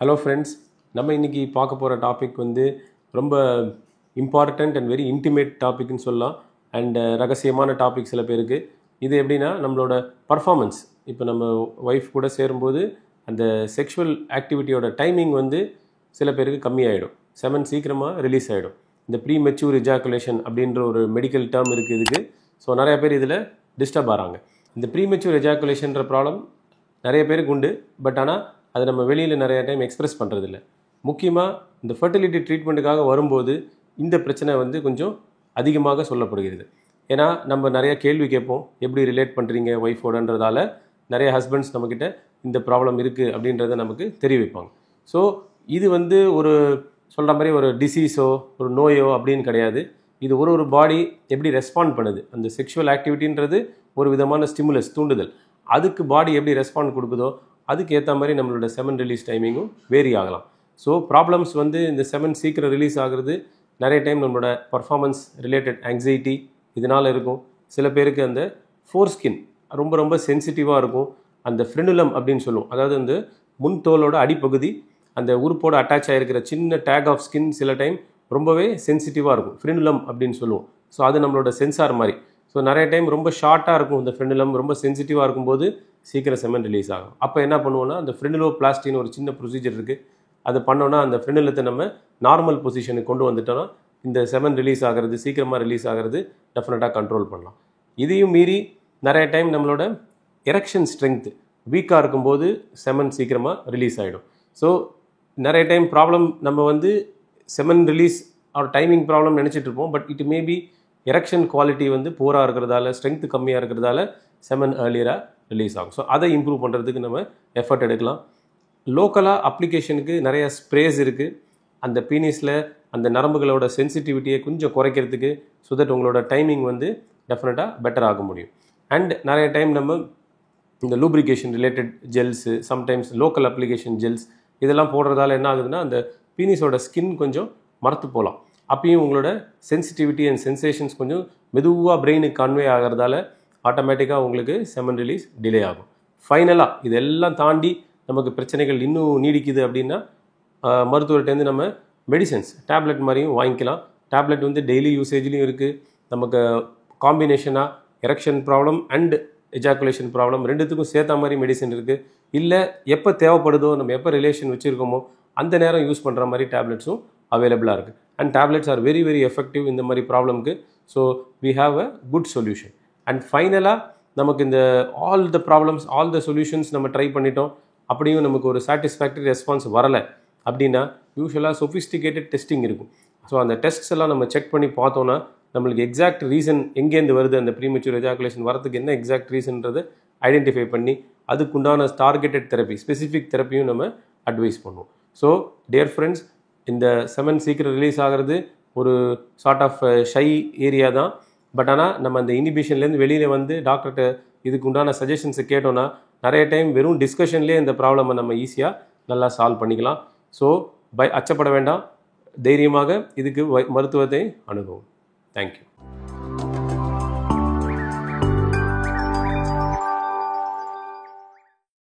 Hello friends, நம்ம இன்றைக்கி பார்க்க போகிற டாபிக் வந்து ரொம்ப இம்பார்ட்டண்ட் அண்ட் வெரி இன்டிமேட் டாபிக்னு சொல்லலாம். அண்ட் ரகசியமான டாபிக் சில பேருக்கு. இது எப்படின்னா, நம்மளோட பர்ஃபார்மன்ஸ் இப்போ நம்ம ஒய்ஃப் கூட சேரும்போது அந்த செக்ஷுவல் ஆக்டிவிட்டியோட டைமிங் வந்து சில பேருக்கு கம்மியாயிடும். செமன் சீக்கிரமாக ரிலீஸ் ஆகிடும். இந்த ப்ரீ மெச்சூர் எஜாக்குலேஷன் அப்படின்ற ஒரு மெடிக்கல் டேர்ம் இருக்குது இதுக்கு. ஸோ நிறைய பேர் இதில் டிஸ்டர்ப் ஆகிறாங்க. இந்த ப்ரீ மெச்சூர் எஜாக்குலேஷன்ற ப்ராப்ளம் நிறைய பேருக்கு உண்டு. பட் ஆனால் அதை நம்ம வெளியில் நிறைய டைம் எக்ஸ்ப்ரெஸ் பண்ணுறதில்ல. முக்கியமாக இந்த ஃபர்டிலிட்டி ட்ரீட்மெண்ட்டுக்காக வரும்போது இந்த பிரச்சனை வந்து கொஞ்சம் அதிகமாக சொல்லப்படுகிறது. ஏன்னா நம்ம நிறைய கேள்வி கேட்போம், எப்படி ரிலேட் பண்ணுறீங்க ஒய்ஃபோடன்றதால நிறைய ஹஸ்பண்ட்ஸ் நம்மக்கிட்ட இந்த ப்ராப்ளம் இருக்குது அப்படின்றத நமக்கு தெரிவிப்பாங்க. ஸோ இது வந்து ஒரு சொல்கிற மாதிரி ஒரு டிசீஸோ ஒரு நோயோ அப்படின்னு கிடையாது. இது ஒரு பாடி எப்படி ரெஸ்பாண்ட் பண்ணுது. அந்த செக்ஷுவல் ஆக்டிவிட்டின்றது ஒரு விதமான ஸ்டிமுலஸ், தூண்டுதல். அதுக்கு பாடி எப்படி ரெஸ்பாண்ட் கொடுக்குதோ அதுக்கு ஏற்ற மாதிரி நம்மளோட செமன் ரிலீஸ் டைமிங்கும் வேரி ஆகலாம். ஸோ ப்ராப்ளம்ஸ் வந்து இந்த செமன் சீக்கிரம் ரிலீஸ் ஆகிறது நிறைய டைம் நம்மளோட பர்ஃபார்மன்ஸ் ரிலேட்டட் ஆங்ஸைட்டி இதனால் இருக்கும். சில பேருக்கு அந்த ஃபோர்ஸ்கின் ரொம்ப ரொம்ப சென்சிட்டிவாக இருக்கும். அந்த ஃப்ரெனுலம் அப்படின்னு சொல்லுவோம். அதாவது அந்த முன் தோலோட அடிப்பகுதி அந்த உறுப்போட அட்டாச் ஆகிருக்கிற சின்ன டேக் ஆஃப் ஸ்கின் சில டைம் ரொம்பவே சென்சிட்டிவாக இருக்கும். ஃப்ரெனுலம் அப்படின்னு சொல்லுவோம். ஸோ அது நம்மளோட சென்சார் மாதிரி. ஸோ நிறைய டைம் ரொம்ப ஷார்ட்டாக இருக்கும். இந்த ஃப்ரெனுலம் ரொம்ப சென்சிட்டிவாக இருக்கும்போது சீக்கிரம் செமன் ரிலீஸ் ஆகும். அப்போ என்ன பண்ணுவோன்னா, அந்த ஃப்ரெனுலோபிளாஸ்டின்னு ஒரு சின்ன ப்ரொசீஜர் இருக்குது. அது பண்ணோன்னா அந்த ஃப்ரெனுலத்தை நம்ம நார்மல் பொசிஷனுக்கு கொண்டு வந்துட்டோன்னா இந்த செமன் ரிலீஸ் ஆகிறது, சீக்கிரமாக ரிலீஸ் ஆகிறது டெஃபினட்டாக கண்ட்ரோல் பண்ணலாம். இதையும் மீறி நிறைய டைம் நம்மளோட எரெக்ஷன் ஸ்ட்ரென்த் வீக்காக இருக்கும்போது செமன் சீக்கிரமாக ரிலீஸ் ஆகிடும். ஸோ நிறைய டைம் ப்ராப்ளம் நம்ம வந்து semen release or timing problem நினச்சிட்டு இருப்போம். But it maybe erection quality வந்து போராக இருக்கிறதால, ஸ்ட்ரென்த் கம்மியாக இருக்கிறதால செமன் ஏர்லியராக ரிலீஸ் ஆகும். ஸோ அதை இம்ப்ரூவ் பண்ணுறதுக்கு நம்ம எஃபர்ட் எடுக்கலாம். லோக்கலாக அப்ளிகேஷனுக்கு நிறைய ஸ்ப்ரேஸ் இருக்குது. அந்த பீனிஸில் அந்த நரம்புகளோட சென்சிட்டிவிட்டியை கொஞ்சம் குறைக்கிறதுக்கு, ஸோ தட் உங்களோட டைமிங் வந்து டெஃபினட்டாக பெட்டர் ஆக முடியும். அண்ட் நிறைய டைம் நம்ம இந்த lubrication related gels, sometimes local application gels இதெல்லாம் போடுறதால என்ன ஆகுதுன்னா, அந்த பீனிஸோட ஸ்கின் கொஞ்சம் மரத்து போகலாம். அப்பயும் உங்களோட சென்சிட்டிவிட்டி அண்ட் சென்சேஷன்ஸ் கொஞ்சம் மெதுவாக பிரெயினுக்கு கன்வே ஆகிறதால ஆட்டோமேட்டிக்காக உங்களுக்கு செமன் ரிலீஸ் டிலே ஆகும். ஃபைனலாக இதெல்லாம் தாண்டி நமக்கு பிரச்சனைகள் இன்னும் நீடிக்குது அப்படின்னா மருத்துவர்கிட்டேருந்து நம்ம மெடிசன்ஸ் டேப்லெட் மாதிரியும் வாங்கிக்கலாம். டேப்லெட் வந்து டெய்லி யூசேஜ்லேயும் இருக்குது. நமக்கு காம்பினேஷனாக erection problem and ejaculation problem ரெண்டுத்துக்கும் சேர்த்த மாதிரி மெடிசன் இருக்குது. இல்லை எப்போ தேவைப்படுதோ, நம்ம எப்போ ரிலேஷன் வச்சுருக்கோமோ அந்த நேரம் யூஸ் பண்ணுற மாதிரி டேப்லெட்ஸும் அவைலபிளாக இருக்குது. And tablets are very very effective இந்த மாதிரி ப்ராப்ளம்க்கு. So we have a good solution. And ஃபைனலாக நமக்கு இந்த all the problems, all the solutions நம்ம ட்ரை பண்ணிட்டோம், அப்படியும் நமக்கு ஒரு சாட்டிஸ்ஃபேக்டரி ரெஸ்பான்ஸ் வரலை அப்படின்னா யூஸ்வலாக சொஃபிஸ்டிகேட்டட் டெஸ்டிங் இருக்கும். ஸோ அந்த டெஸ்ட்ஸ் எல்லாம் நம்ம செக் பண்ணி பார்த்தோன்னா நம்மளுக்கு எக்ஸாக்ட் ரீசன் எங்கேருந்து வருது, அந்த ப்ரீமெச்சூர் எஜாக்குலேஷன் வரதுக்கு என்ன எக்ஸாக்ட் ரீசன்றதை ஐடென்டிஃபை பண்ணி அதுக்குண்டான டார்கெட்டட் தெரப்பி, ஸ்பெசிஃபிக் தெரப்பியும் நம்ம அட்வைஸ் பண்ணுவோம். ஸோ டியர் ஃப்ரெண்ட்ஸ், இந்த செமன் சீக்கிரம் ரிலீஸ் ஆகிறது ஒரு சார்ட் ஆஃப் ஷை ஏரியா தான். பட் ஆனால் நம்ம அந்த இனிபிஷன்லேருந்து வெளியில் வந்து டாக்டர்கிட்ட இதுக்கு உண்டான சஜஷன்ஸை கேட்டோன்னா நிறைய டைம் வெறும் டிஸ்கஷன்லேயே இந்த ப்ராப்ளமை நம்ம ஈஸியாக நல்லா சால்வ் பண்ணிக்கலாம். ஸோ அச்சப்பட வேண்டாம், தைரியமாக இதுக்கு மருத்துவத்தை அணுகவும். தேங்க்யூ.